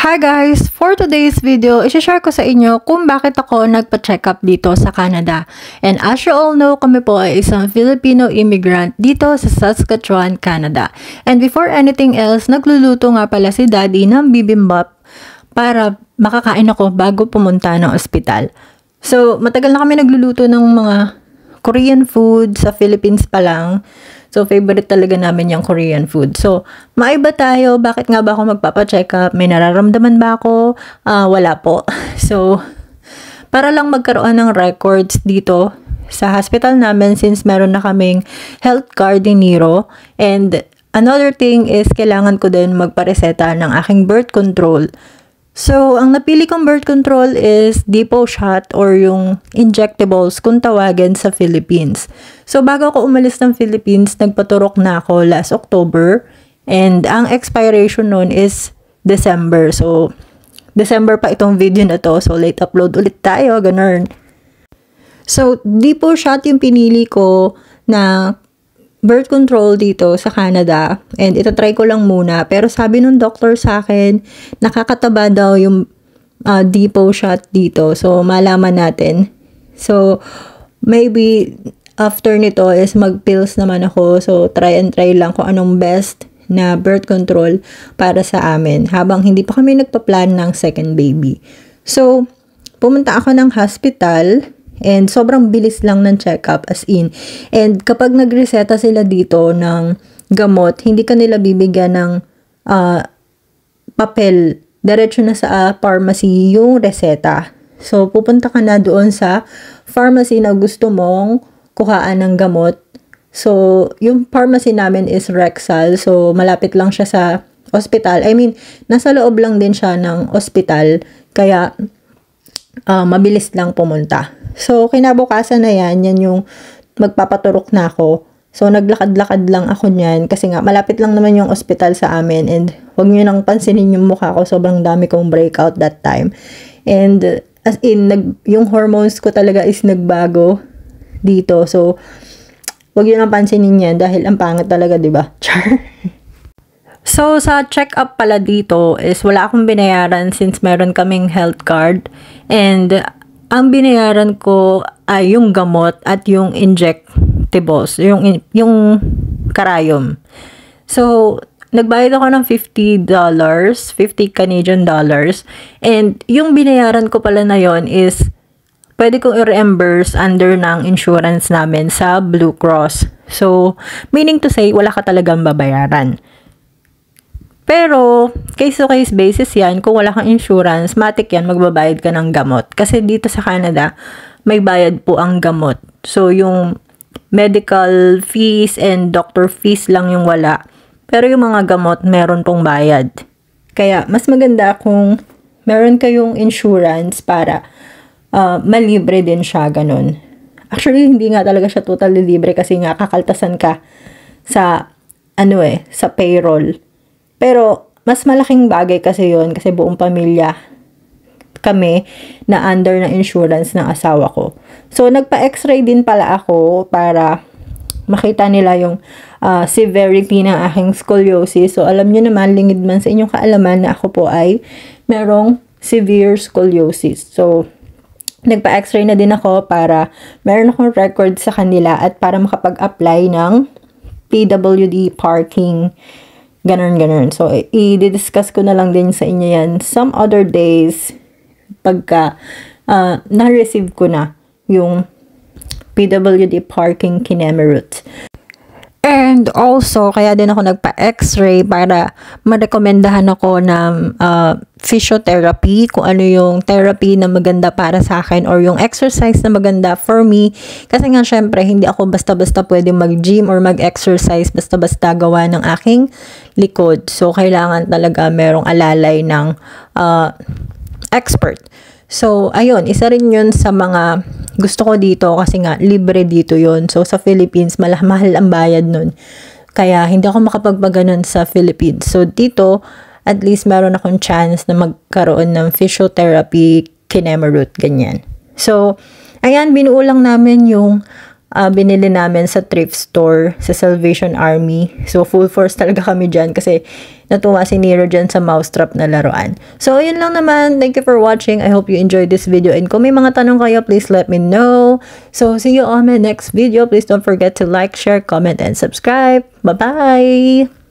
Hi guys! For today's video, isi-share ko sa inyo kung bakit ako nagpa-check up dito sa Canada. And as you all know, kami po ay isang Filipino immigrant dito sa Saskatchewan, Canada. And before anything else, nagluluto nga pala si Daddy ng bibimbap para makakain ako bago pumunta ng ospital. So, matagal na kami nagluluto ng mga Korean food sa Philippines pa lang. So, favorite talaga namin yung Korean food. So, maiba tayo. Bakit nga ba ako magpapa-check up? May nararamdaman ba ako? Wala po. So, para lang magkaroon ng records dito sa hospital namin since meron na kaming health card ni Niro. And another thing is, kailangan ko din magpareseta ng aking birth control. So, ang napili kong birth control is Depo shot or yung injectables kung tawagin sa Philippines. So, bago ako umalis ng Philippines, nagpaturok na ako last October. And ang expiration nun is December. So, December pa itong video na to. So, late upload ulit tayo. Ganun. So, Depo shot yung pinili ko na birth control dito sa Canada, and itatry ko lang muna. Pero sabi nung doctor sa akin, nakakataba daw yung Depo shot dito. So, malaman natin. So, maybe after nito is mag-pills naman ako. So, try lang kung anong best na birth control para sa amin habang hindi pa kami nagpa-plan ng second baby. So, pumunta ako ng hospital. And sobrang bilis lang ng check-up as in. And kapag nagreseta sila dito ng gamot, hindi ka nila bibigyan ng papel. Diretso na sa pharmacy yung reseta. So, pupunta ka na doon sa pharmacy na gusto mong kuhaan ng gamot. So, yung pharmacy namin is Rexall. So, malapit lang siya sa hospital. I mean, nasa loob lang din siya ng hospital. Kaya, mabilis lang pumunta. So, kinabukasan na yan yung magpapaturok na ako. So, naglakad-lakad lang ako niyan kasi nga, malapit lang naman yung ospital sa amin and huwag nyo nang pansinin yung mukha ko. Sobrang dami kong breakout that time. And, as in, yung hormones ko talaga is nagbago dito. So, huwag nyo nang pansinin yan dahil ang pangit talaga, diba? Char! So, sa check-up pala dito is wala akong binayaran since meron kaming health card. And, ang binayaran ko ay yung gamot at yung injectables, yung karayom. So, nagbayad ako ng $50, 50 Canadian dollars. And yung binayaran ko pala na yon is pwede kong i-reimburse under ng insurance namin sa Blue Cross. So, meaning to say, wala ka talagang babayaran. Pero, case-to-case basis yan, kung wala kang insurance, matik yan, magbabayad ka ng gamot. Kasi dito sa Canada, may bayad po ang gamot. So, yung medical fees and doctor fees lang yung wala. Pero yung mga gamot, meron pong bayad. Kaya, mas maganda kung meron kayong insurance para malibre din siya, ganun. Actually, hindi nga talaga siya totally libre kasi nga kakaltasan ka sa, sa payroll. Pero, mas malaking bagay kasi yon kasi buong pamilya kami na under na insurance ng asawa ko. So, nagpa-x-ray din pala ako para makita nila yung severity ng aking scoliosis. So, alam nyo naman, lingid man sa inyong kaalaman na ako po ay merong severe scoliosis. So, nagpa-x-ray na din ako para meron akong record sa kanila at para makapag-apply ng PWD parking. Ganun. So, i-discuss ko na lang din sa inyo yan some other days pagka na-receive ko na yung PWD parking kinemerut. And also, kaya din ako nagpa-x-ray para ma-recomendahan ako ng physiotherapy, kung ano yung therapy na maganda para sa akin or yung exercise na maganda for me. Kasi nga, syempre, hindi ako basta-basta pwede mag-gym or mag-exercise basta-basta gawa ng aking likod. So, kailangan talaga merong alalay ng expert. So, ayun, isa rin yun sa mga gusto ko dito kasi nga, libre dito yun. So, sa Philippines, mahal ang bayad nun. Kaya, hindi ako makapagpaganon sa Philippines. So, dito, at least meron akong chance na magkaroon ng physiotherapy, kinemerut, ganyan. So, ayan, binuo lang namin yung binili namin sa thrift store sa Salvation Army. So, full force talaga kami dyan kasi natuwa si Nero dyan sa mousetrap na laruan. So, yun lang naman. Thank you for watching. I hope you enjoyed this video. And kung may mga tanong kayo, please let me know. So, see you on my next video. Please don't forget to like, share, comment, and subscribe. Bye-bye!